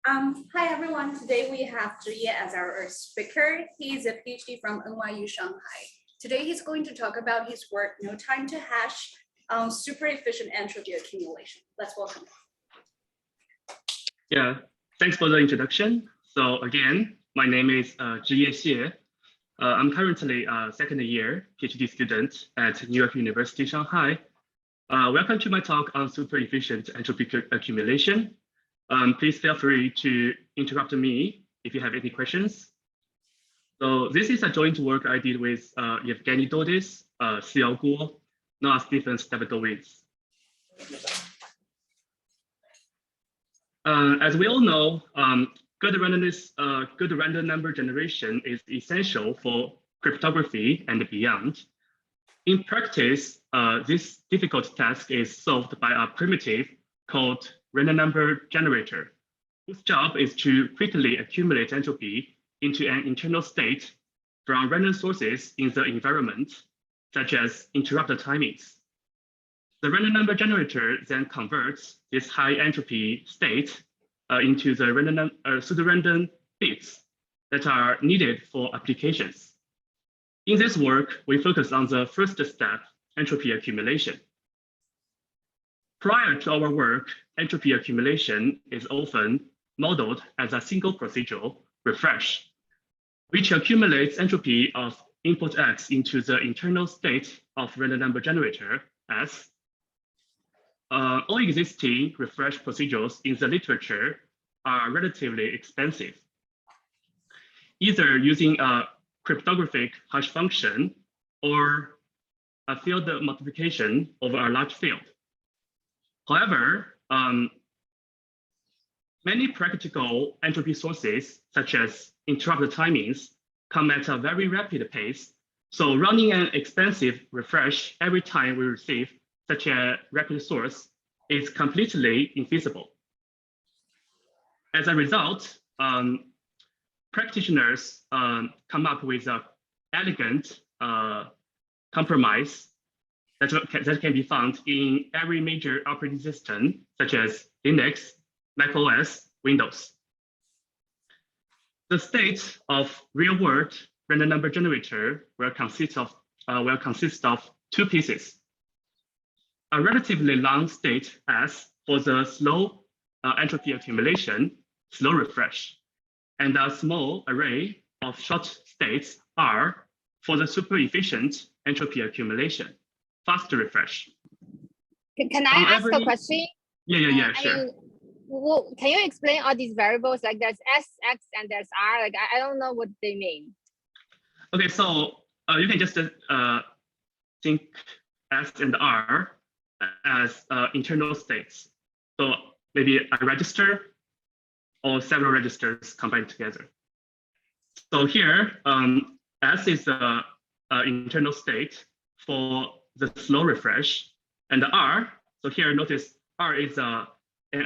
Hi everyone. Today we have Zhiye as our speaker. He's a PhD from NYU Shanghai. Today he's going to talk about his work, No Time to Hash, on super efficient entropy accumulation. Let's welcome him. Yeah, thanks for the introduction. So again, my name is Zhiye Xie. I'm currently a second year PhD student at New York University, Shanghai. Welcome to my talk on super efficient entropy accumulation. Please feel free to interrupt me if you have any questions. So this is a joint work I did with Evgeny Dodis, Xiao Guo, Noah Stephens, David Dovitz. As we all know, good random number generation is essential for cryptography and beyond. In practice, this difficult task is solved by a primitive called random number generator, whose job is to quickly accumulate entropy into an internal state from random sources in the environment, such as interrupted timings. The random number generator then converts this high entropy state into the pseudo-random bits that are needed for applications. In this work, we focus on the first step, entropy accumulation. Prior to our work, entropy accumulation is often modeled as a single procedural refresh, which accumulates entropy of input X into the internal state of random number generator S. All existing refresh procedures in the literature are relatively expensive, either using a cryptographic hash function or a field multiplication over a large field. However, many practical entropy sources, such as interrupted timings, come at a very rapid pace. So running an expensive refresh every time we receive such a rapid source is completely infeasible. As a result, practitioners come up with an elegant compromise that can be found in every major operating system, such as Linux, macOS, Windows. The state of real-world random number generator will consist of two pieces: a relatively long state S for the slow entropy accumulation, slow refresh, and a small array of short states R for the super efficient entropy accumulation, fast refresh. Can I ask a question? Yeah, sure. Can you explain all these variables? Like there's S, X, and there's R. Like I don't know what they mean. Okay, so you can just think S and R as internal states. So maybe a register or several registers combined together. So here, S is the internal state for the slow refresh, and the R, so here notice R is an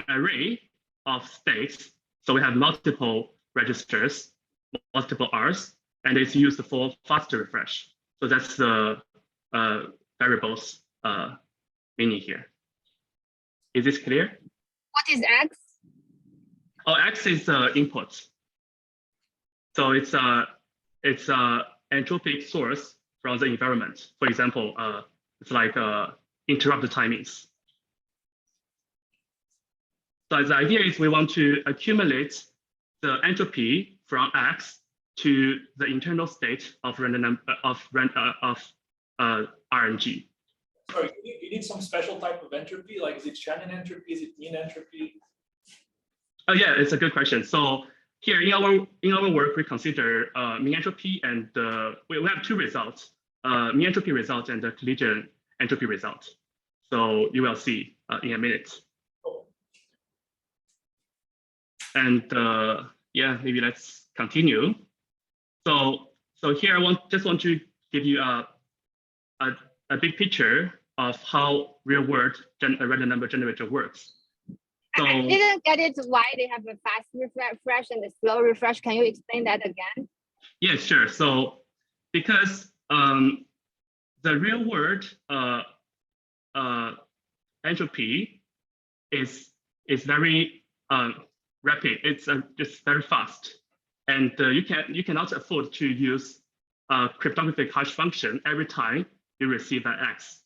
array of states. So we have multiple registers, multiple Rs, and it's used for faster refresh. So that's the variables meaning here. Is this clear? What is X? Oh, X is input. So it's a entropic source from the environment. For example, it's like interrupted timings. So the idea is we want to accumulate the entropy from X to the internal state of RNG. Sorry, you need some special type of entropy? Like, is it Shannon entropy? Is it mean entropy? Oh yeah, it's a good question. So here in our work, we consider mean entropy, and we have two results: mean entropy result and the collision entropy result. So you will see in a minute. And yeah, maybe let's continue. So here I just want to give you a big picture of how real-world random number generator works. So, I didn't get it why they have a fast refresh and a slow refresh. Can you explain that again? Yeah, sure. So because the real-world entropy is very rapid. It's just very fast, and you cannot afford to use a cryptographic hash function every time you receive an X.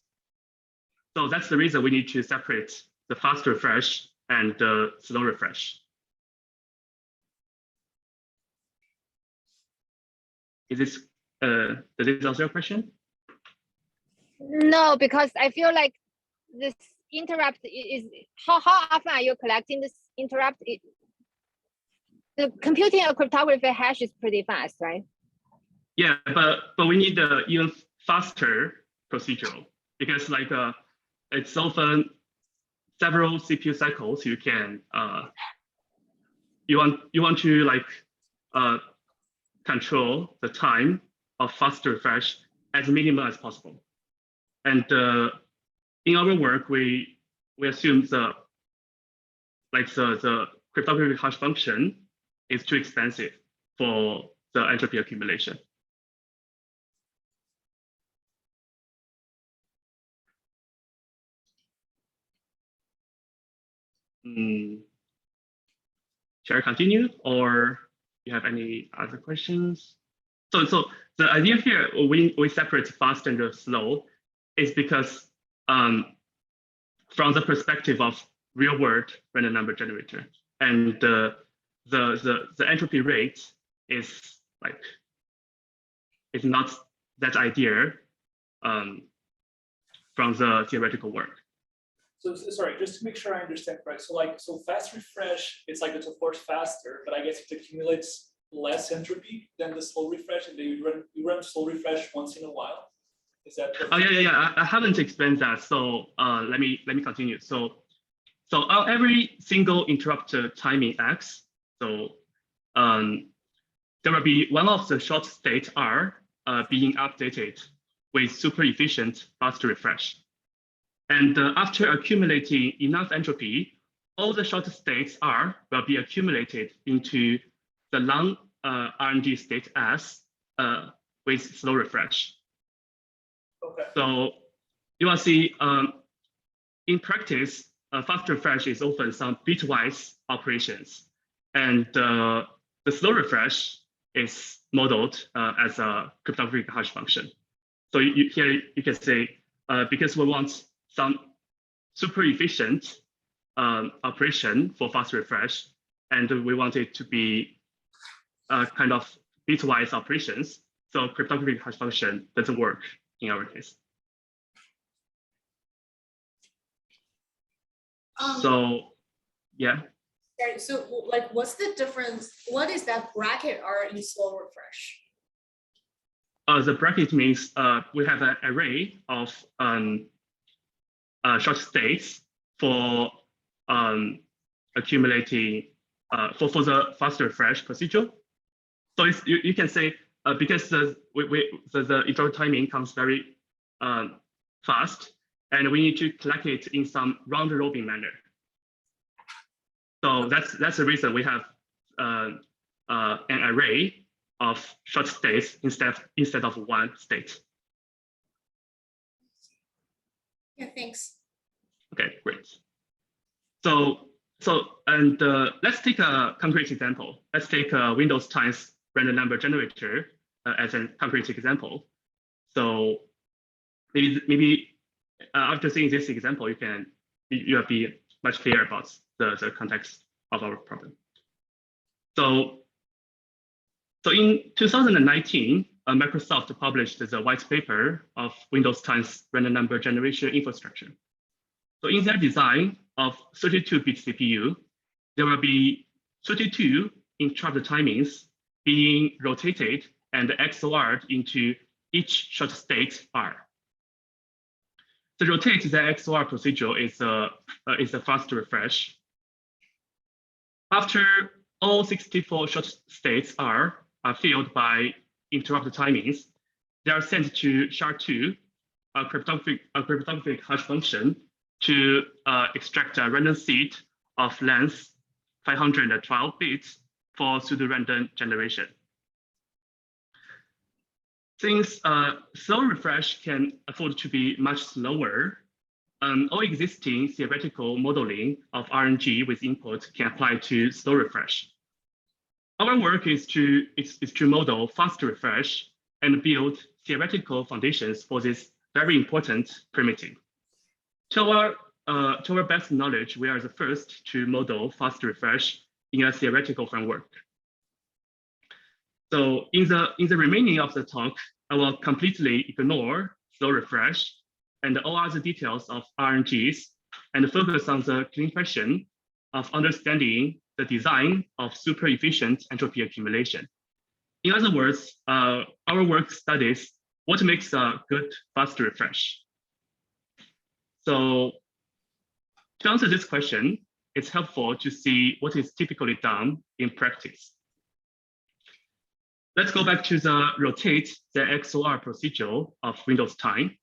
So that's the reason we need to separate the fast refresh and the slow refresh. Is this does this answer your question? No, because I feel like this interrupt is how often are you collecting this interrupt? The computing a cryptography hash is pretty fast, right? Yeah, but we need the even faster procedural, because like it's often several CPU cycles. You can you want to like control the time of fast refresh as minimal as possible. And in our work, we assume the cryptographic hash function is too expensive for the entropy accumulation. Shall I continue, or you have any other questions? So the idea here, we separate fast and slow, is because from the perspective of real world random number generator, and the entropy rate is not that idea from the theoretical work. So sorry, just to make sure I understand, right? So fast refresh, it's like it's of course faster, but I guess it accumulates less entropy than the slow refresh, and you run slow refresh once in a while. Is that? Oh yeah. I haven't explained that. So let me continue. So on every single interrupted timing X, so there will be one of the short state R being updated with super efficient fast refresh. And after accumulating enough entropy, all the short states R will be accumulated into the long RNG state S with slow refresh. Okay. So you will see in practice, fast refresh is often some bitwise operations, and the slow refresh is modeled as a cryptographic hash function. So here you can say, because we want some super efficient operation for fast refresh, and we want it to be kind of bitwise operations. So cryptographic hash function doesn't work in our case. So yeah. Sorry, so like, what's the difference? What is that bracket R in slow refresh? The bracket means we have an array of short states for accumulating for the fast refresh procedure. So it's, you can say because the interrupt timing comes very fast, and we need to collect it in some round robin manner. So that's the reason we have an array of short states instead of one state. Yeah, thanks. Okay, great. So let's take a concrete example. Let's take Windows times random number generator as a concrete example. So maybe after seeing this example, you'll be much clearer about the context of our problem. So in 2019, Microsoft published the white paper of Windows times random number generation infrastructure. So in their design of 32-bit CPU, there will be 32 interrupt timings being rotated and XORed into each short state R. The rotate the XOR procedure is a fast refresh. After all 64 short states are filled by interrupt timings, they are sent to SHA-2, a cryptographic hash function, to extract a random seed of length 512 bits for pseudo-random generation. Since slow refresh can afford to be much slower, all existing theoretical modeling of RNG with input can apply to slow refresh. Our work is to model fast refresh and build theoretical foundations for this very important primitive. To our best knowledge, we are the first to model fast refresh in a theoretical framework. So in the remaining of the talk, I will completely ignore slow refresh and all other details of RNGs and focus on the clean question of understanding the design of super efficient entropy accumulation. In other words, our work studies what makes a good fast refresh. So to answer this question, it's helpful to see what is typically done in practice. Let's go back to the rotate the XOR procedure of Windows time.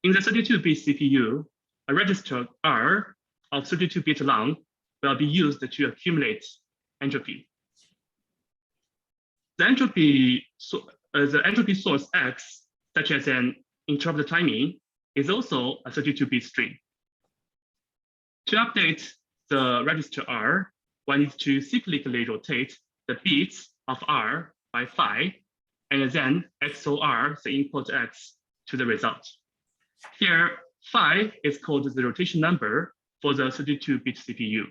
In the 32-bit CPU, a register R of 32-bit long will be used to accumulate entropy. The entropy source X, such as an interrupt timing, is also a 32-bit string. To update the register R, one needs to cyclically rotate the bits of R by 5, and then XOR the input X to the result. Here, 5 is called the rotation number for the 32-bit CPU.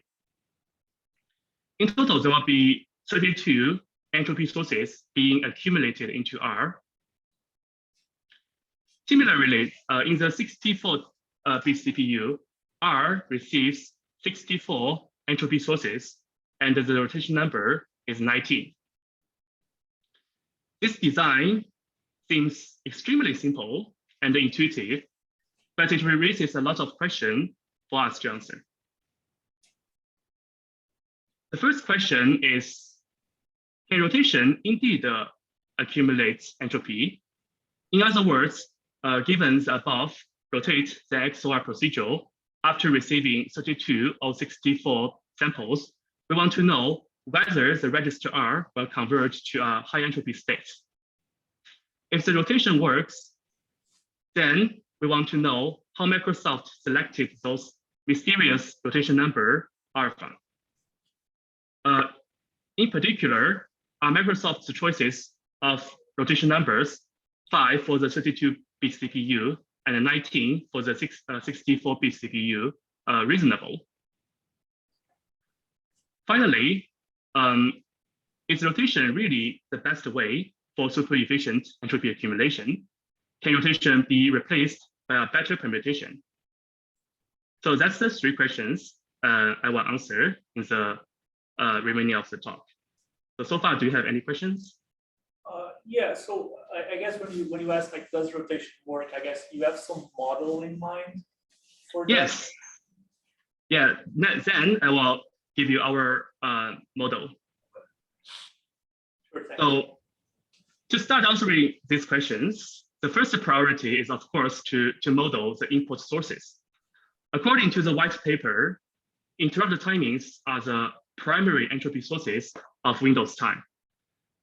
In total, there will be 32 entropy sources being accumulated into R. Similarly, in the 64-bit CPU, R receives 64 entropy sources, and the rotation number is 19. This design seems extremely simple and intuitive, but it raises a lot of questions for us to answer. The first question is, can rotation indeed accumulate entropy? In other words, given the above rotate the XOR procedure after receiving 32 or 64 samples, we want to know whether the register R will convert to a high entropy state. If the rotation works, then we want to know how Microsoft selected those mysterious rotation number alpha. In particular, are Microsoft's choices of rotation numbers 5 for the 32-bit CPU and 19 for the 64-bit CPU reasonable? Finally, is rotation really the best way for super efficient entropy accumulation? Can rotation be replaced by a better permutation? So that's the 3 questions I will answer in the remaining of the talk. So far, do you have any questions? Yeah, so I guess when you ask like, does rotation work? I guess you have some model in mind for that? Yes. Yeah, then I will give you our model. Sure thing. So to start answering these questions, the first priority is, of course, to model the input sources. According to the white paper, interrupt timings are the primary entropy sources of Windows time.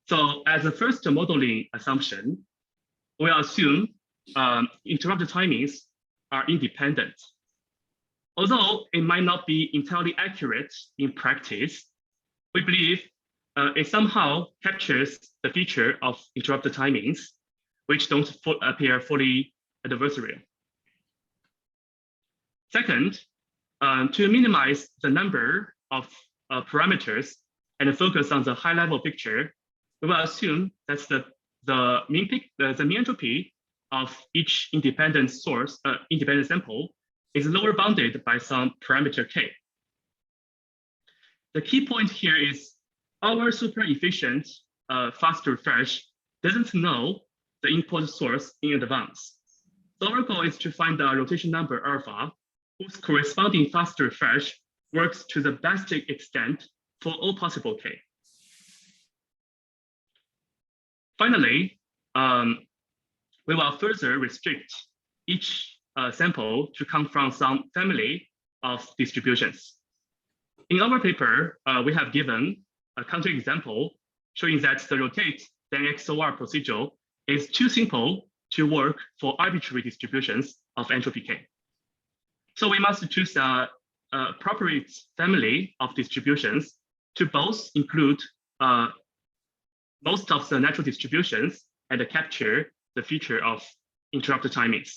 So as a first modeling assumption, we assume interrupt timings are independent. Although it might not be entirely accurate in practice, we believe it somehow captures the feature of interrupt timings, which don't appear fully adversarial. Second, to minimize the number of parameters and focus on the high-level picture, we will assume that the mean entropy of each independent source, independent sample, is lower bounded by some parameter k. The key point here is our super efficient fast refresh doesn't know the input source in advance. So our goal is to find a rotation number alpha whose corresponding fast refresh works to the best extent for all possible k. Finally, we will further restrict each sample to come from some family of distributions. In our paper, we have given a counterexample showing that the rotate then XOR procedure is too simple to work for arbitrary distributions of entropy k. So we must choose a appropriate family of distributions to both include most of the natural distributions and capture the feature of interrupted timings.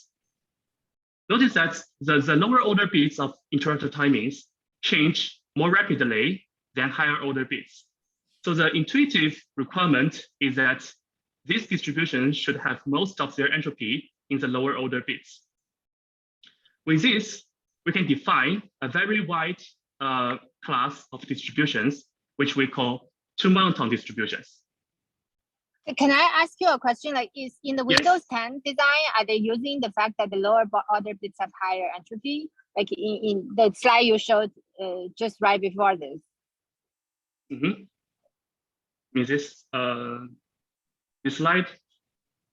Notice that the lower order bits of interrupted timings change more rapidly than higher order bits. So the intuitive requirement is that these distributions should have most of their entropy in the lower order bits. With this, we can define a very wide class of distributions, which we call two-monotone distributions. Can I ask you a question? Like, is in the Yes. Windows 10 design, are they using the fact that the lower order bits have higher entropy? Like in the slide you showed just right before this. Is this slide?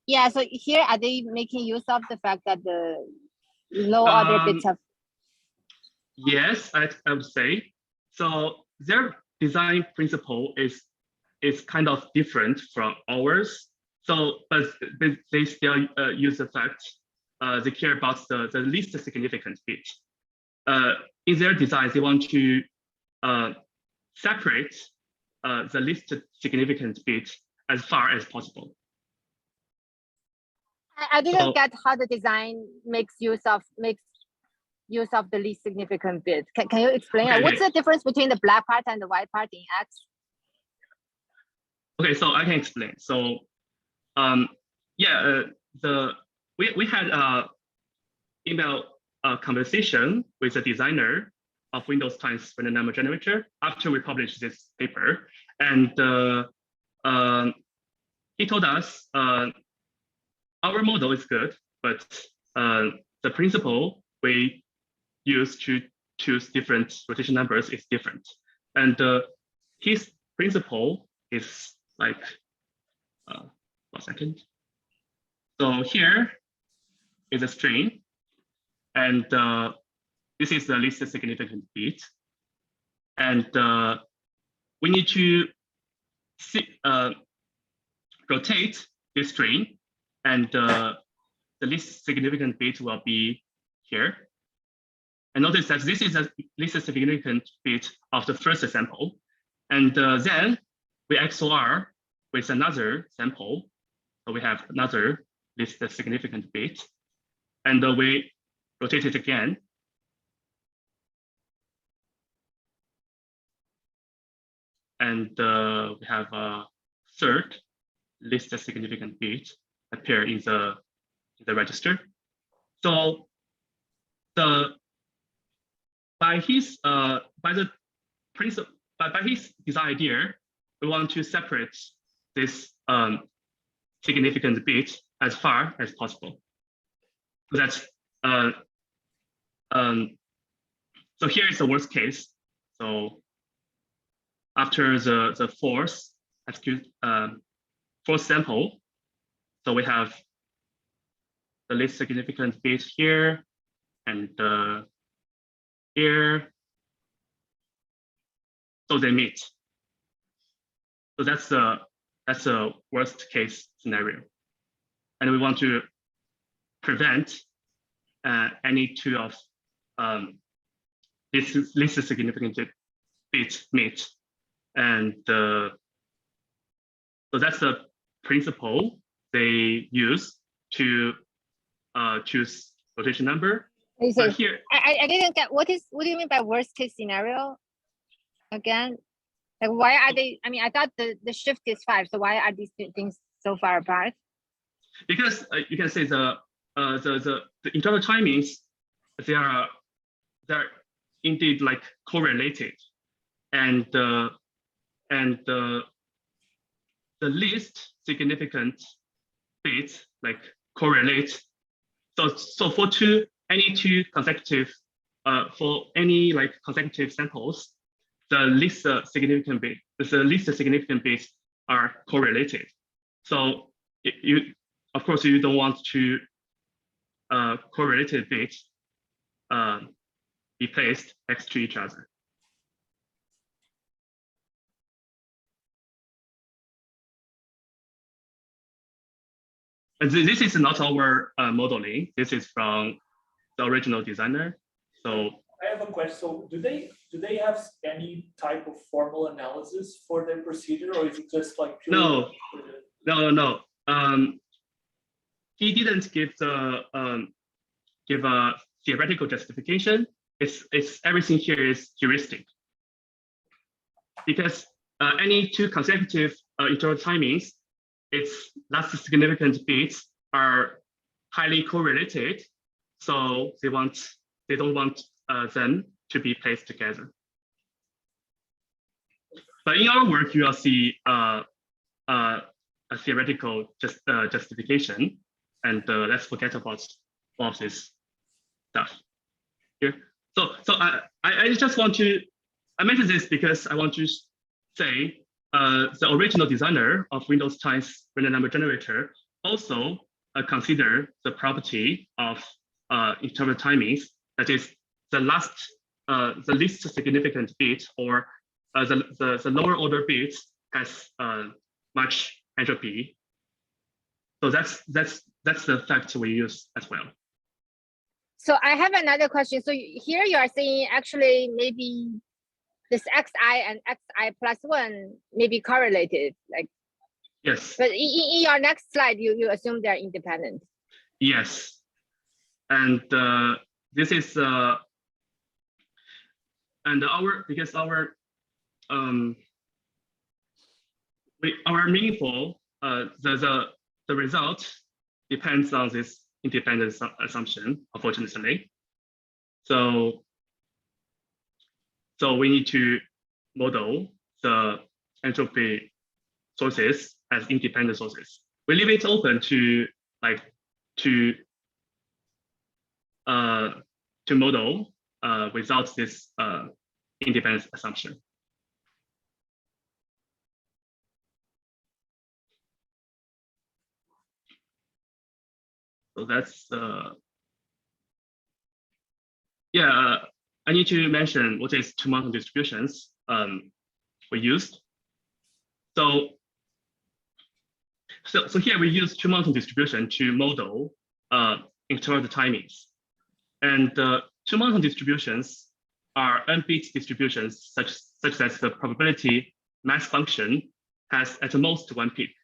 Yeah, so here are they making use of the fact that the low order bits have? Yes, I would say. So their design principle is kind of different from ours. So, but they still use the fact they care about the least significant bit. In their design, they want to separate the least significant bit as far as possible. I didn't get how the design makes use of the least significant bit. Can you explain? Okay, What's the difference between the black part and the white part in X? Okay, so I can explain. So, yeah, we had email conversation with the designer of Windows times random number generator after we published this paper, and he told us our model is good, but the principle we use to choose different rotation numbers is different, and his principle is like 1 second. So here is a string, and this is the least significant bit, and we need to rotate this string, and the least significant bit will be here. And notice that this is the least significant bit of the first sample, and then we XOR with another sample. So we have another least significant bit, and we rotate it again. And we have a third least significant bit appear in the register. So by his design idea, we want to separate this significant bit as far as possible. So that's so here is the worst case. So after the fourth sample, so we have the least significant bit here and here. So they meet. So that's the worst case scenario, and we want to prevent any two of this least significant bit meet, and so that's the principle they use to choose rotation number. But here, I didn't get what do you mean by worst case scenario? Again, like why are they? I mean, I thought the shift is 5, so why are these two things so far apart? Because you can say the internal timings, they're indeed like correlated, and the least significant bits like correlate. So for any two consecutive for any like consecutive samples, the least significant bits are correlated. So of course you don't want to correlated bits be placed next to each other. And this is not our modeling. This is from the original designer. So I have a question. So do they have any type of formal analysis for their procedure, or is it just like purely no. He didn't give a theoretical justification. It's everything here is heuristic. Because any two consecutive interval timings, its last significant bits are highly correlated, so they don't want them to be placed together. But in our work, you will see a theoretical justification, and let's forget about all of this stuff here. So I just want to, I mentioned this because I want to say the original designer of Windows times random number generator also consider the property of interval timings, that is the least significant bit, or the lower order bit has much entropy. So that's the fact we use as well. So I have another question. So here you are saying actually maybe this xi and xi plus 1 may be correlated, like. Yes. But in your next slide, you assume they're independent. Yes, and this is and because our meaningful the result depends on this independent assumption, unfortunately. So we need to model the entropy sources as independent sources. We leave it open to model without this independent assumption. So that's I need to mention what is two mountain distributions we used. So here we use two mountain distribution to model interval timings. And two mountain distributions are n-bit distributions such that the probability mass function has at most one peak.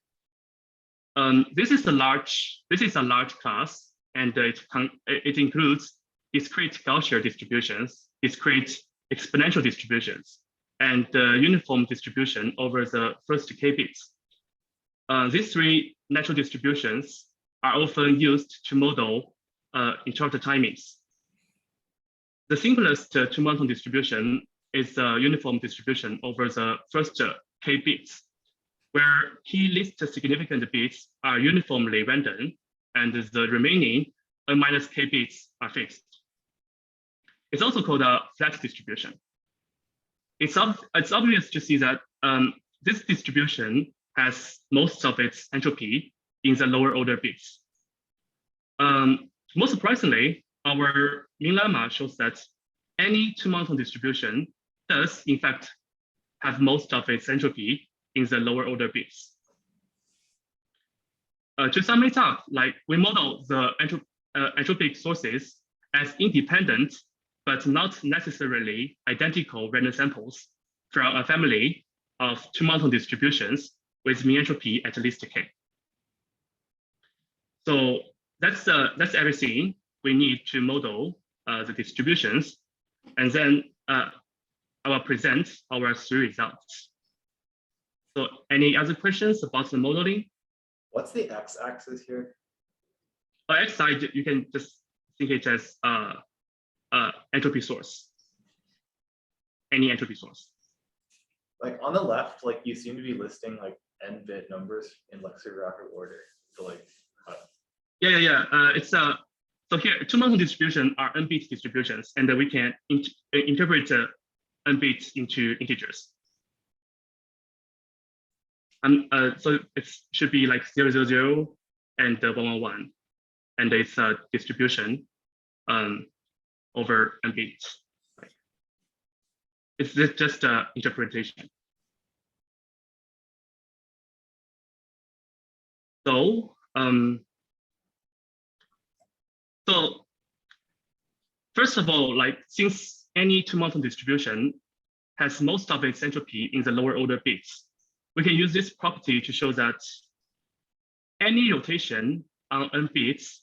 This is a large class, and it includes discrete Gaussian distributions, discrete exponential distributions, and uniform distribution over the first k bits. These three natural distributions are often used to model interval timings. The simplest two mountain distribution is a uniform distribution over the first k bits, where key least significant bits are uniformly random, and the remaining n-k bits are fixed. It's also called a flat distribution. It's obvious to see that this distribution has most of its entropy in the lower order bits. Most surprisingly, our Ming lemma shows that any two mountain distribution does in fact have most of its entropy in the lower order bits. To sum it up, we model the entropic sources as independent but not necessarily identical random samples from a family of two mountain distributions with mean entropy at least k. So that's everything we need to model the distributions, and then I will present our three results. So any other questions about the modeling? What's the x-axis here? X-side, you can just think it as entropy source. Any entropy source. Like on the left, like you seem to be listing like n-bit numbers in lexicographic order. So like. It's so here two mountain distribution are n-bit distributions, and we can interpret n-bits into integers. So it should be like 0, 0, 0 and 1, 1, 1, and it's a distribution over n-bits. It's just an interpretation. So First of all, like since any two-monotone distribution has most of its entropy in the lower order bits, we can use this property to show that any rotation on n bits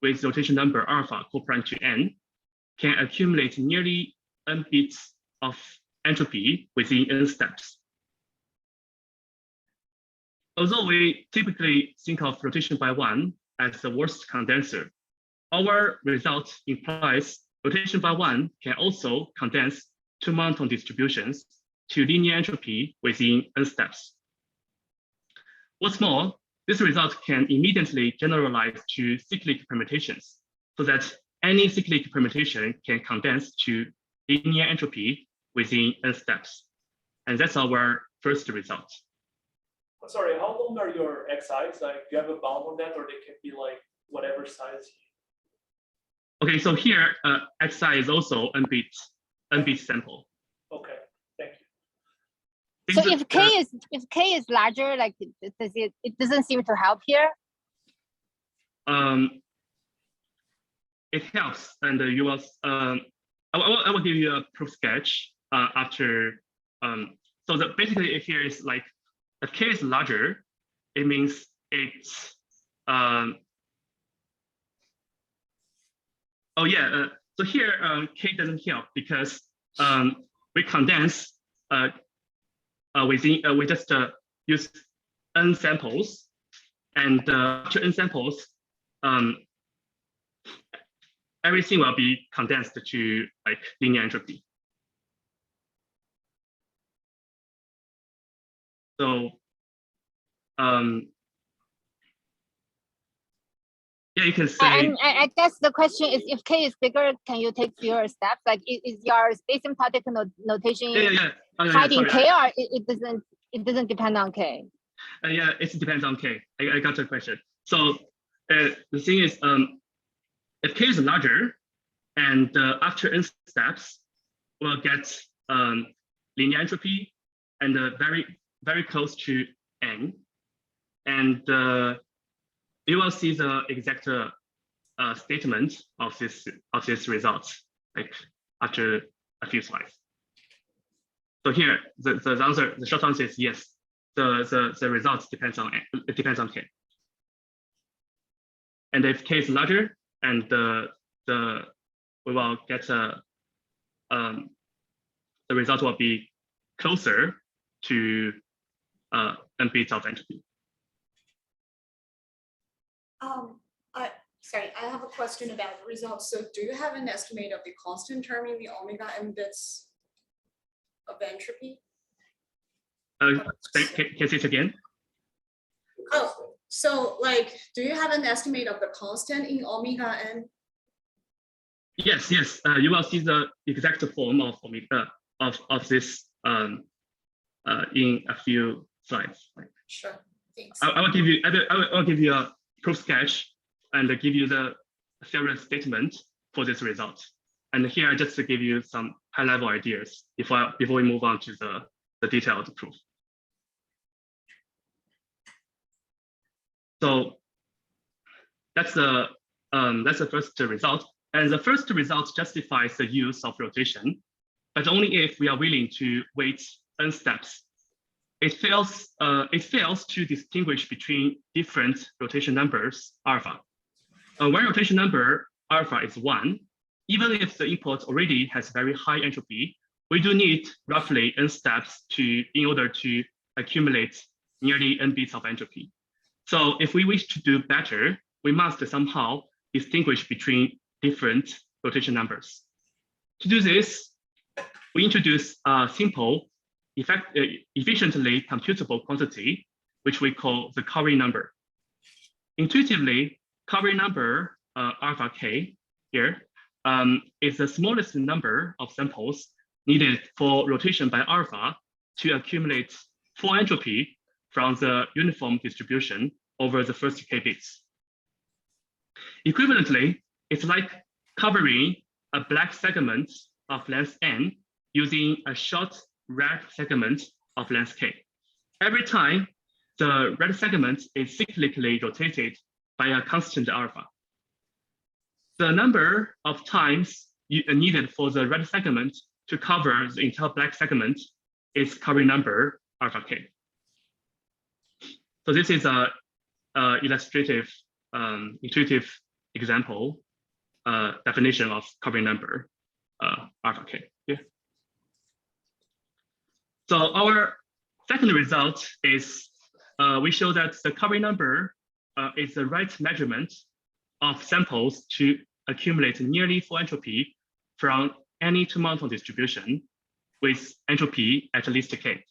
with rotation number alpha co-prime to n can accumulate nearly n bits of entropy within n steps. Although we typically think of rotation by one as the worst condenser, our result implies rotation by one can also condense two monotone distributions to linear entropy within n steps. What's more, this result can immediately generalize to cyclic permutations, so that any cyclic permutation can condense to linear entropy within n steps. And that's our first result. Sorry, how long are your xi's? Like, do you have a bound on that, or they can be like whatever size? Okay, so here xi is also n bit sample. Okay, thank you. So if k is larger, like it doesn't seem to help here. It helps, and you will. I will give you a proof sketch after. So basically here is like, if k is larger, it means it's. Oh yeah. So here k doesn't help because we condense within we just use n samples, and after n samples, everything will be condensed to like linear entropy. So yeah, you can say. I guess the question is, if k is bigger, can you take fewer steps? Like, is your asymptotic notation hiding k, or it doesn't depend on k? Yeah, it depends on k. I got your question. So the thing is, if k is larger, and after n steps, we'll get linear entropy and very close to n, and you will see the exact statement of this results like after a few slides. So here the short answer is yes. The results depends on k. And if k is larger, and we will get the result will be closer to n bits of entropy. Sorry, I have a question about the results. So do you have an estimate of the constant term in the omega n bits of entropy? Can you say it again? Oh, so like, do you have an estimate of the constant in omega n? Yes. You will see the exact form of omega of this in a few slides. Sure, thanks. I will give you a proof sketch and give you the theorem statement for this result. And here I just to give you some high-level ideas before we move on to the detailed proof. So that's the first result, and the first result justifies the use of rotation, but only if we are willing to wait n steps. It fails to distinguish between different rotation numbers alpha. When rotation number alpha is 1, even if the input already has very high entropy, we do need roughly n steps in order to accumulate nearly n bits of entropy. So if we wish to do better, we must somehow distinguish between different rotation numbers. To do this, we introduce a simple, efficiently computable quantity, which we call the covering number. Intuitively, covering number alpha k here is the smallest number of samples needed for rotation by alpha to accumulate full entropy from the uniform distribution over the first k bits. Equivalently, it's like covering a black segment of length n using a short red segment of length k. Every time the red segment is cyclically rotated by a constant alpha. The number of times needed for the red segment to cover the entire black segment is covering number alpha k. So this is a illustrative, intuitive example definition of covering number alpha k. Yeah. So our second result is we show that the covering number is the right measurement of samples to accumulate nearly full entropy from any two-monotone distribution with entropy at least k.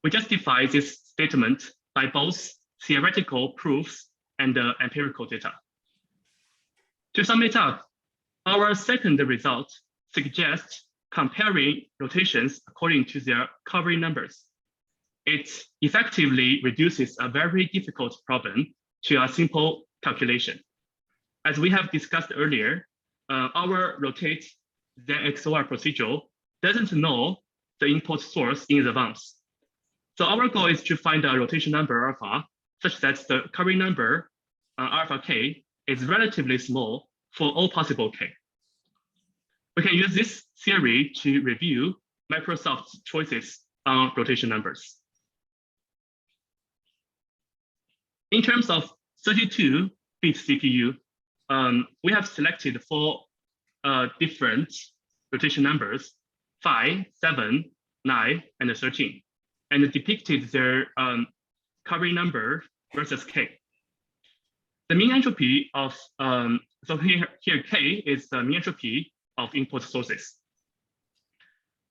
We justify this statement by both theoretical proofs and empirical data. To sum it up, our second result suggests comparing rotations according to their covering numbers. It effectively reduces a very difficult problem to a simple calculation. As we have discussed earlier, our rotate then XOR procedure doesn't know the input source in advance. So our goal is to find a rotation number alpha such that the covering number alpha k is relatively small for all possible k. We can use this theory to review Microsoft's choices on rotation numbers. In terms of 32-bit CPU, we have selected 4 different rotation numbers, 5, 7, 9, and 13, and depicted their covering number versus k. The mean entropy of, so here k is the mean entropy of input sources.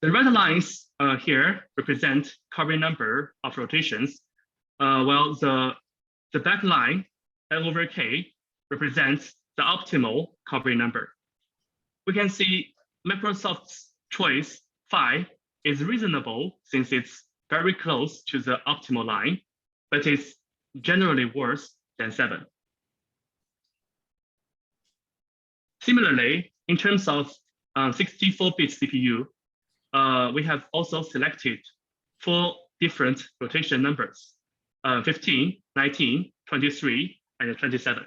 The red lines here represent covering number of rotations, while the black line L over k represents the optimal covering number. We can see Microsoft's choice 5 is reasonable since it's very close to the optimal line, but it's generally worse than 7. Similarly, in terms of 64-bit CPU, we have also selected 4 different rotation numbers, 15, 19, 23, and 27.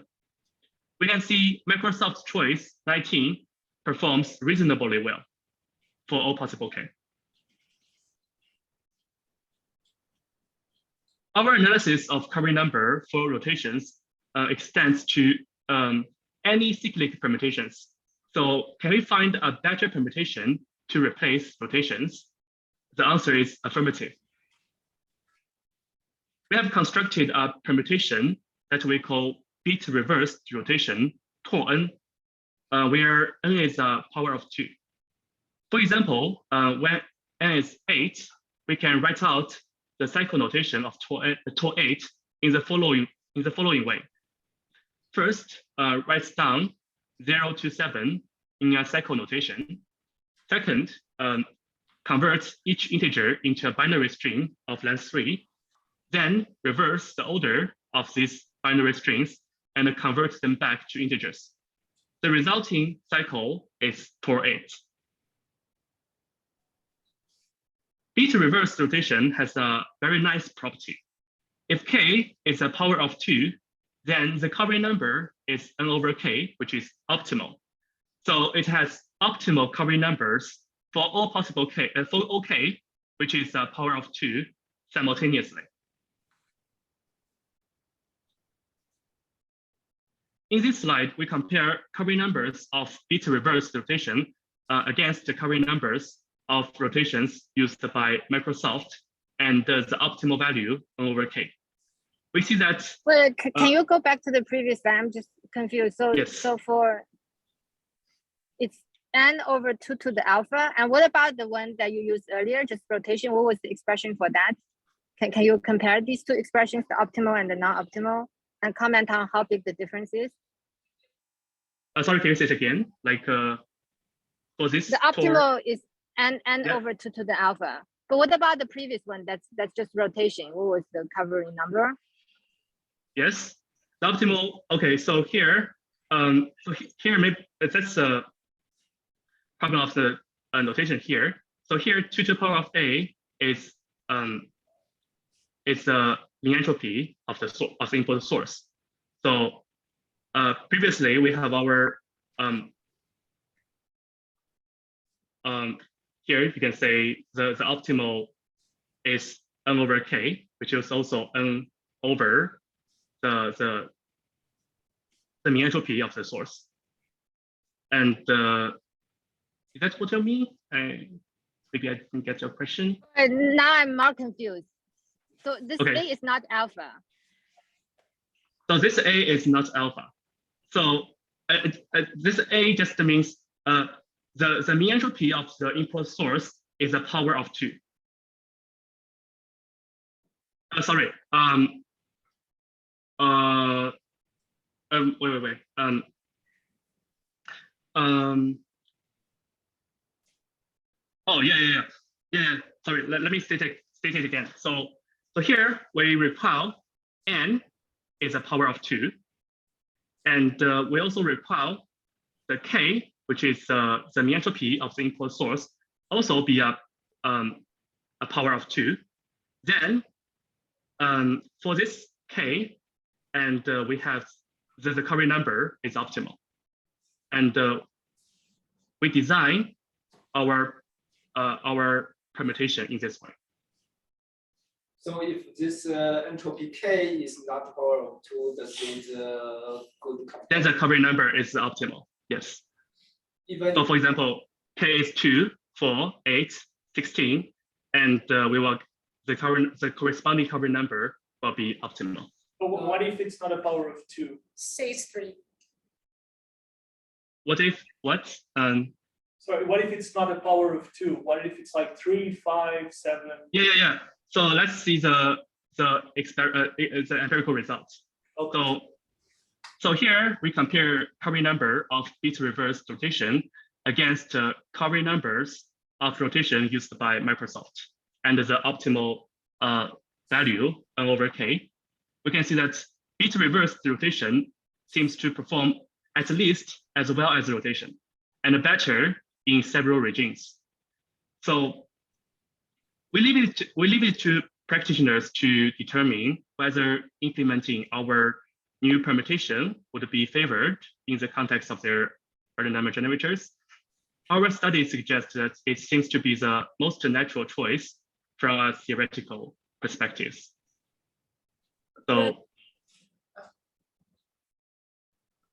We can see Microsoft's choice 19 performs reasonably well for all possible k. Our analysis of covering number for rotations extends to any cyclic permutations. So can we find a better permutation to replace rotations? The answer is affirmative. We have constructed a permutation that we call bit reversed rotation, tau n, where n is a power of 2. For example, when n is 8, we can write out the cycle notation of tau 8 in the following way. First, write down 0 to 7 in a cycle notation. Second, convert each integer into a binary string of length 3. Then reverse the order of these binary strings and convert them back to integers. The resulting cycle is tau 8. Bit reverse rotation has a very nice property. If k is a power of 2, then the covering number is n over k, which is optimal. So it has optimal covering numbers for all possible k, for all k, which is a power of 2 simultaneously. In this slide, we compare covering numbers of bit reverse rotation against the covering numbers of rotations used by Microsoft and the optimal value n over k. We see that. Well, can you go back to the previous slide? I'm just confused. So, yes. So for it's n over 2 to the alpha. And what about the one that you used earlier, just rotation? What was the expression for that? Can you compare these two expressions, the optimal and the non-optimal, and comment on how big the difference is? Sorry, can you say it again? Like for this? The optimal is n yeah. over 2 to the alpha. But what about the previous one? That's just rotation. What was the covering number? Yes, the optimal. Okay, so here, here maybe that's a problem of the notation here. So here, 2 to the power of a is the mean entropy of the input source. So previously we have our here you can say the optimal is n over k, which is also n over the mean entropy of the source. And is that what you mean? Maybe I didn't get your question. Now I'm more confused. So this Okay. A is not alpha. So this A is not alpha. So this A just means the mean entropy of the input source is a power of 2. Sorry. Wait. Oh yeah. Sorry. Let me state it again. So here we recall n is a power of 2, and we also recall the k, which is the mean entropy of the input source, also be a power of 2. Then for this k, and we have the current number is optimal, and we design our permutation in this way. So if this entropy K is not power of 2, that means good. Then the current number is optimal. Yes. Even So for example, k is 2, 4, 8, 16, and the corresponding current number will be optimal. But what if it's not a power of 2? Say it's 3. What if what? Sorry, what if it's not a power of 2? What if it's like 3, 5, 7? Yeah. So let's see the empirical results. Okay. So here we compare current number of bit reverse rotation against current numbers of rotation used by Microsoft, and the optimal value n over k. We can see that bit reverse rotation seems to perform at least as well as rotation, and better in several regimes. So we leave it to practitioners to determine whether implementing our new permutation would be favored in the context of their random number generators. Our study suggests that it seems to be the most natural choice from a theoretical perspective. So,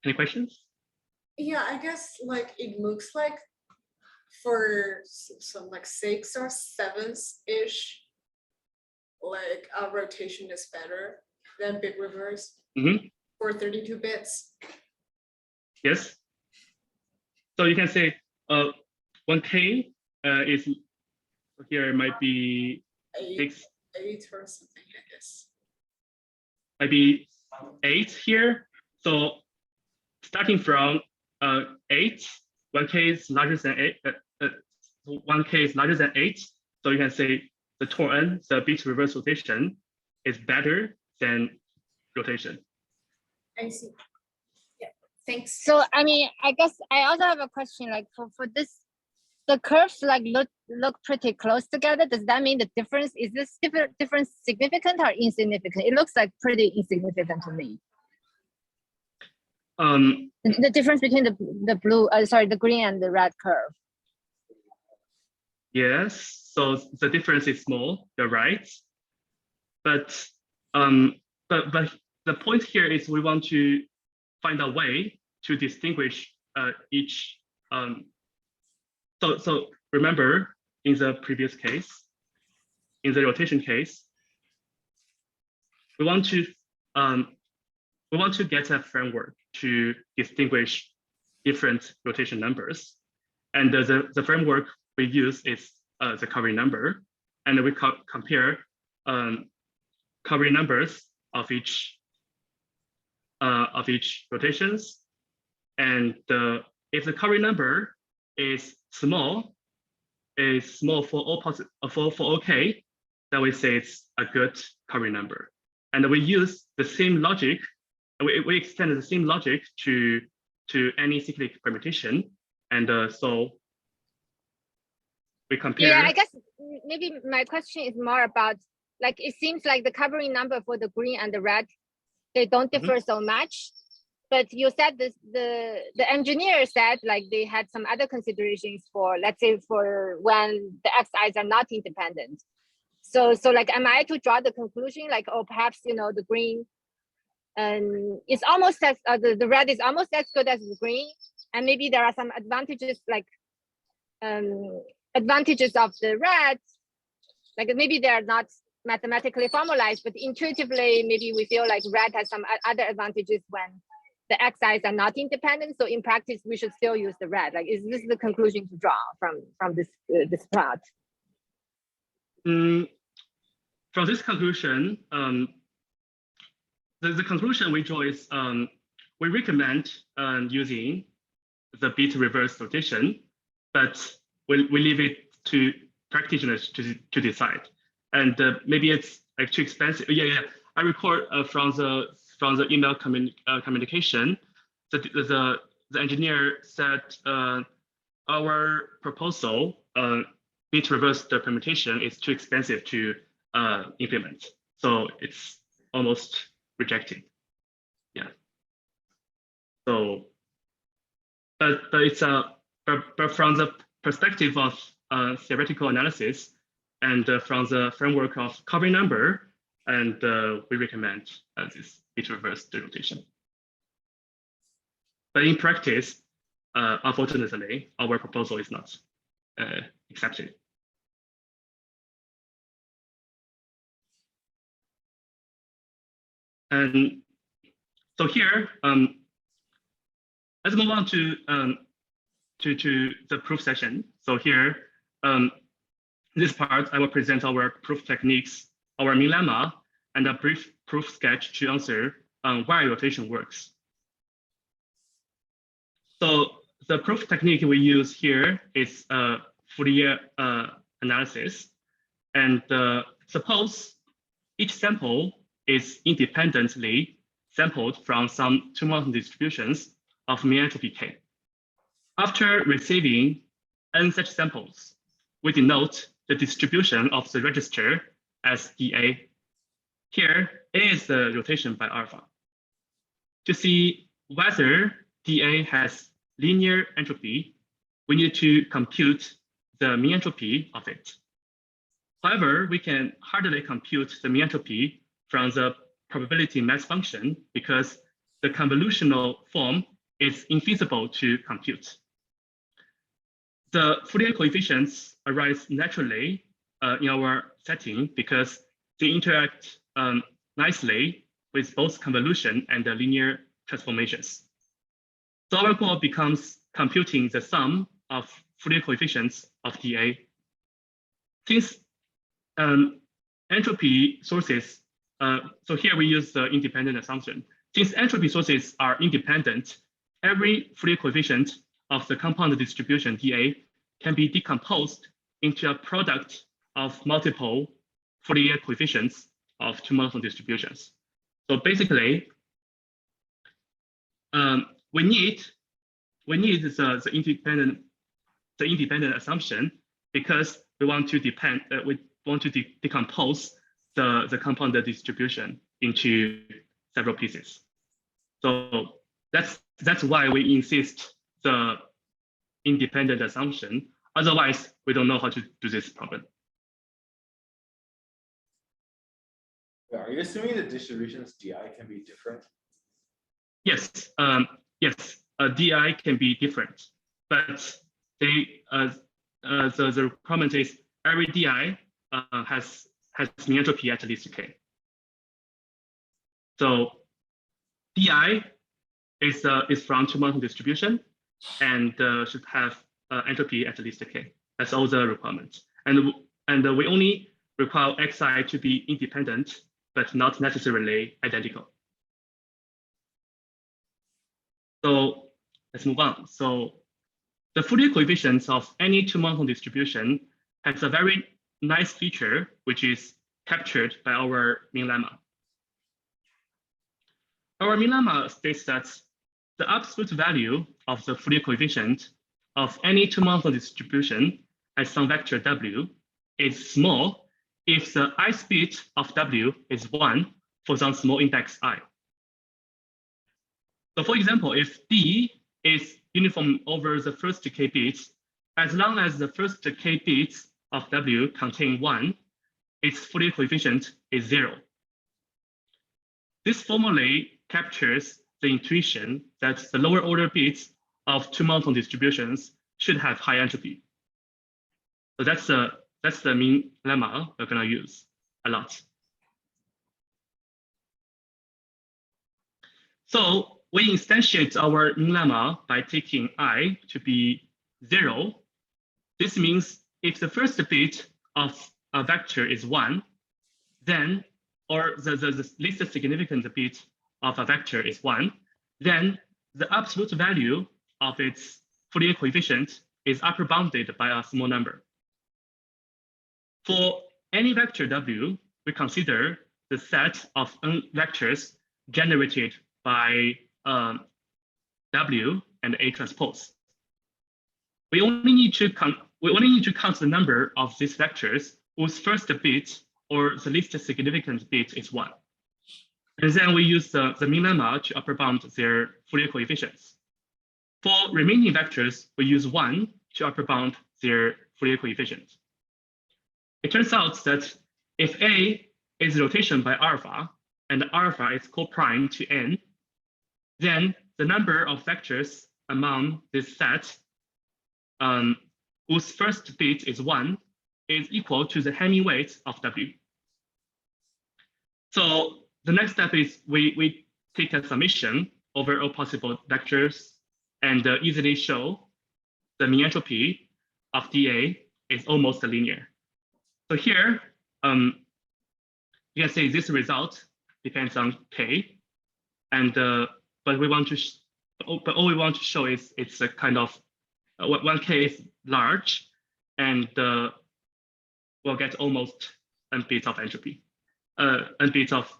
any questions? Yeah, I guess like it looks like for some like 6 or 7-ish, like our rotation is better than bit reverse for 32 bits. Yes. So you can say 1K is here might be 6, 8 or something, I guess. maybe 8 here. So starting from 8, 1K is larger than 8. 1K is larger than 8. So you can say the torn, the bit reverse rotation, is better than rotation. I see. Yeah, thanks. So I mean, I guess I also have a question. Like for this, the curves like look pretty close together. Does that mean the difference is this difference significant or insignificant? It looks like pretty insignificant to me. The difference between the green and the red curve. Yes. So the difference is small. You're right. But the point here is we want to find a way to distinguish each. So remember in the previous case, in the rotation case, we want to get a framework to distinguish different rotation numbers, and the framework we use is the covering number, and we compare covering numbers of each rotations, and if the covering number is small for all k, then we say it's a good covering number, and we use the same logic. We extend the same logic to any cyclic permutation, and so we compare. Yeah, I guess maybe my question is more about, like, it seems like the covering number for the green and the red, they don't differ so much. But you said this, the engineer said like they had some other considerations for, let's say, for when the xi's are not independent. So like, am I to draw the conclusion like, oh, perhaps, you know, the green and it's almost as the red is almost as good as the green, and maybe there are some advantages like advantages of the red, like maybe they are not mathematically formalized, but intuitively maybe we feel like red has some other advantages when the xi's are not independent. So in practice, we should still use the red. Like, is this the conclusion to draw from this this plot? From this conclusion, the conclusion we draw is we recommend using the bit reverse rotation, but we leave it to practitioners to decide. And maybe it's like too expensive. Yeah. I recall from the email communication that the engineer said our proposal bit reverse the permutation is too expensive to implement, so it's almost rejected. Yeah. So, but it's but from the perspective of theoretical analysis and from the framework of covering number, and we recommend this bit reverse rotation. But in practice, unfortunately, our proposal is not accepted. And so here, let's move on to the proof session. So here, this part, I will present our proof techniques, our main lemma, and a brief proof sketch to answer why rotation works. So the proof technique we use here is Fourier analysis. And suppose each sample is independently sampled from some two-monotone distributions of mean entropy K. After receiving n such samples, we denote the distribution of the register as dA. Here, A is the rotation by alpha. To see whether dA has linear entropy, we need to compute the mean entropy of it. However, we can hardly compute the mean entropy from the probability mass function because the convolutional form is infeasible to compute. The Fourier coefficients arise naturally in our setting because they interact nicely with both convolution and the linear transformations. So our goal becomes computing the sum of Fourier coefficients of dA. Since entropy sources, so here we use the independent assumption. Since entropy sources are independent, every Fourier coefficient of the compound distribution dA can be decomposed into a product of multiple Fourier coefficients of two monotone distributions. So basically, we need the independent assumption because we want to decompose the compound distribution into several pieces. So that's why we insist the independent assumption. Otherwise, we don't know how to do this problem. Are you assuming the distributions DI can be different? Yes, DI can be different, but they the requirement is every DI has mean entropy at least K. So DI is from two monotone distribution and should have entropy at least K. That's all the requirements. And we only require Xi to be independent, but not necessarily identical. So let's move on. So the Fourier coefficients of any two monotone distribution has a very nice feature, which is captured by our main lemma. Our main lemma states that the absolute value of the Fourier coefficient of any two monotone distribution at some vector W is small if the ith bit of W is 1 for some small index I. So for example, if D is uniform over the first k bits, as long as the first k bits of W contain 1, its Fourier coefficient is 0. This formula captures the intuition that the lower order bits of two monotone distributions should have high entropy. So that's the mean lemma we're going to use a lot. So we instantiate our mean lemma by taking I to be 0. This means if the first bit of a vector is 1, then, or the least significant bit of a vector is 1, then the absolute value of its Fourier coefficient is upper bounded by a small number. For any vector W, we consider the set of n vectors generated by W and A transpose. We only need to count the number of these vectors whose first bit or the least significant bit is 1. And then we use the mean lemma to upper bound their Fourier coefficients. For remaining vectors, we use 1 to upper bound their Fourier coefficient. It turns out that if A is rotation by alpha, and alpha is co-prime to n, then the number of vectors among this set whose first bit is 1 is equal to the Hamming weight of W. So the next step is we take a summation over all possible vectors and easily show the mean entropy of dA is almost linear. So here, you can say this result depends on K, and but all we want to show is it's a kind of 1K is large, and we'll get almost n bits of entropy, n bits of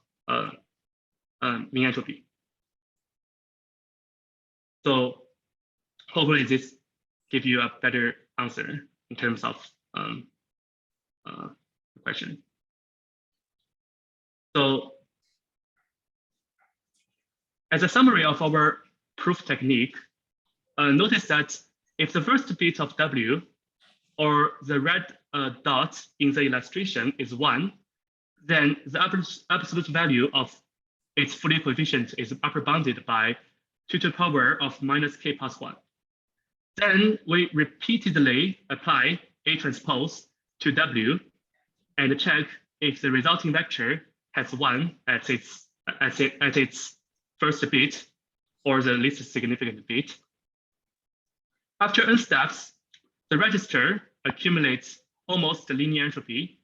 mean entropy. So hopefully this gives you a better answer in terms of the question. So as a summary of our proof technique, notice that if the first bit of W or the red dot in the illustration is 1, then the absolute value of its Fourier coefficient is upper bounded by 2 to the power of minus k plus 1. Then we repeatedly apply A transpose to W and check if the resulting vector has 1 at its first bit or the least significant bit. After n steps, the register accumulates almost linear entropy.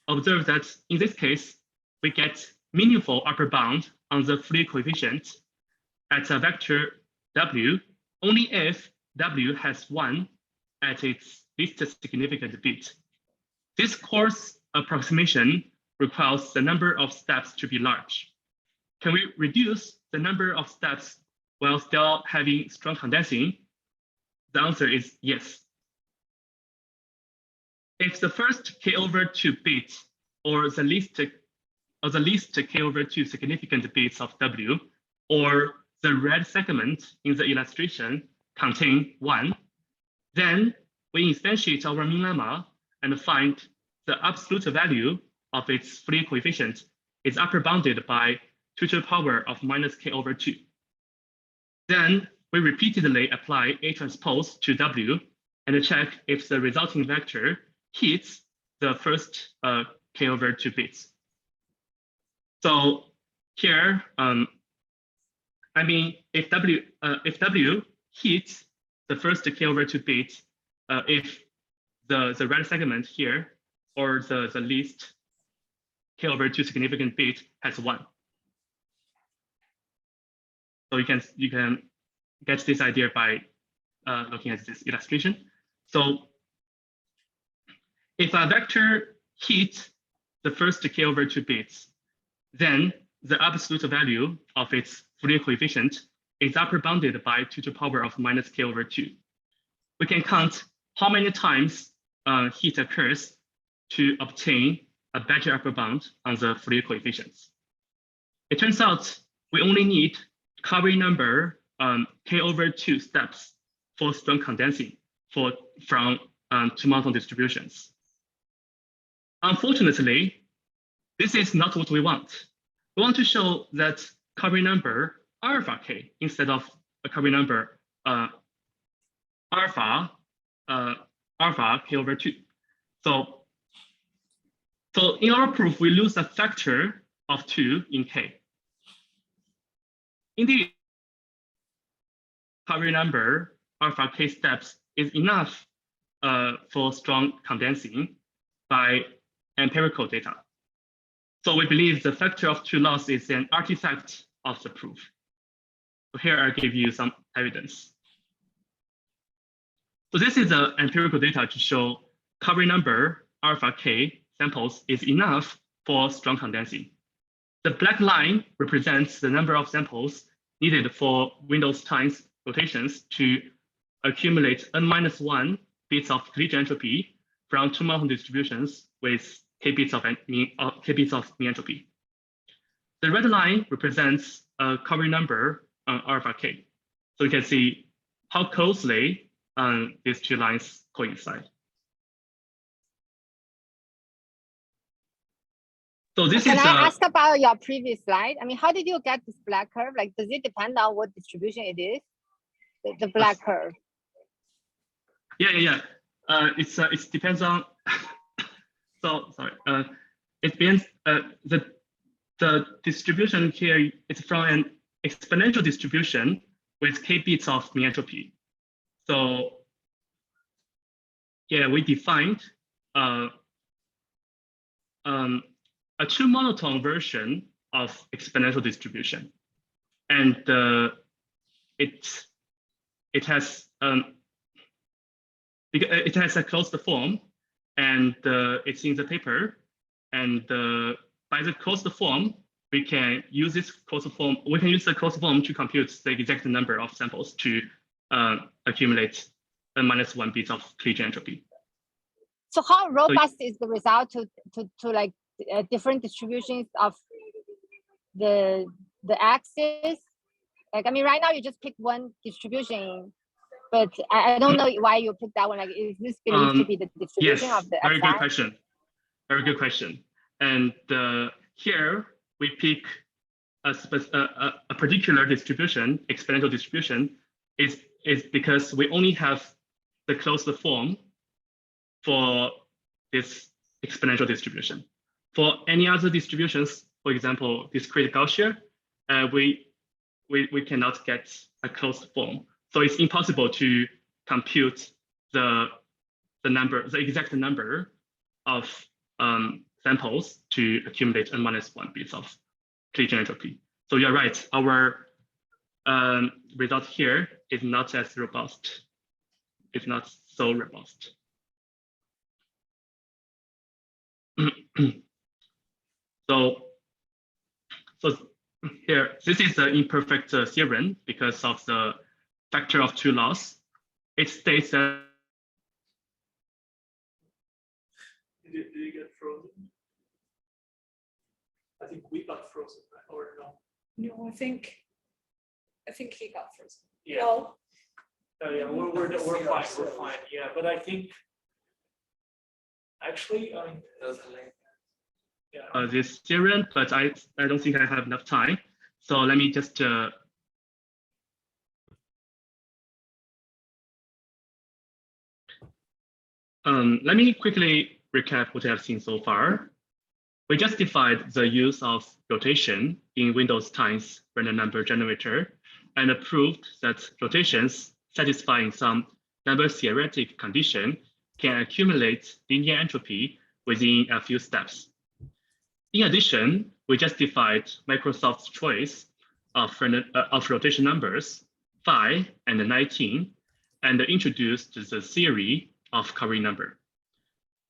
Observe that in this case, we get meaningful upper bound on the Fourier coefficient at a vector W only if W has 1 at its least significant bit. This coarse approximation requires the number of steps to be large. Can we reduce the number of steps while still having strong condensing? The answer is yes. If the first k/2 bit or the least k/2 significant bits of W or the red segment in the illustration contain 1, then we instantiate our mean lemma and find the absolute value of its Fourier coefficient is upper bounded by 2 to the power of minus k/2. Then we repeatedly apply A transpose to W and check if the resulting vector hits the first k/2 bits. So here, I mean, if W hits the first k/2 bit, if the red segment here or the least k/2 significant bit has 1. So you can get this idea by looking at this illustration. So if a vector hits the first k/2 bits, then the absolute value of its Fourier coefficient is upper bounded by 2 to the power of minus k/2. We can count how many times hit occurs to obtain a better upper bound on the Fourier coefficients. It turns out we only need to covering number k over 2 steps for strong condensing from two monotone distributions. Unfortunately, this is not what we want. We want to show that covering number alpha k instead of a covering number alpha k over 2. So in our proof, we lose a factor of 2 in k. Indeed, covering number alpha k steps is enough for strong condensing by empirical data. So we believe the factor of 2 loss is an artifact of the proof. So here I give you some evidence. So this is the empirical data to show covering number alpha k samples is enough for strong condensing. The black line represents the number of samples needed for Windows times rotations to accumulate n-1 bits of collision entropy from two monotone distributions with k bits of mean entropy. The red line represents a covering number alpha k. So you can see how closely these two lines coincide. So this Can is I ask about your previous slide? I mean, how did you get this black curve? Like, does it depend on what distribution it is? The black curve. Yeah. It depends on. So sorry. It depends. The distribution here is from an exponential distribution with k bits of mean entropy. So yeah, we defined a two monotone version of exponential distribution, and it has a closed form, and it's in the paper, and by the closed form we can use this closed form. We can use the closed form to compute the exact number of samples to accumulate n-1 bits of collision entropy. So how robust is the result to like different distributions of the axis? Like, I mean, right now you just pick one distribution, but I don't know why you picked that one. Like, is this believed to be the distribution yes, of the very xi? good question. Very good question. And here we pick a particular distribution, exponential distribution, is because we only have the closed form for this exponential distribution. For any other distributions, for example, discrete Gaussian, we cannot get a closed form. So it's impossible to compute the exact number of samples to accumulate n-1 bits of collision entropy. So you're right, our result here is not as robust. It's not so robust. So here, this is the imperfect theorem because of the factor of 2 loss. It states that. Did it get frozen? I think we got frozen, or no? No, I think he got frozen. Yeah. No. Oh yeah, we're fine. We're fine. Yeah, but I think actually, yeah. This theorem, but I don't think I have enough time. So let me just let me quickly recap what I have seen so far. We justified the use of rotation in Windows times random number generator and proved that rotations satisfying some number theoretic condition can accumulate linear entropy within a few steps. In addition, we justified Microsoft's choice of rotation numbers, phi and 19, and introduced the theory of covering number.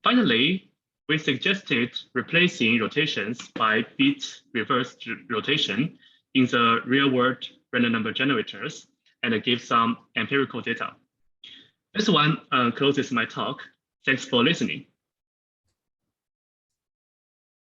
Finally, we suggested replacing rotations by bit reverse rotation in the real-world random number generators and give some empirical data. This one closes my talk. Thanks for listening.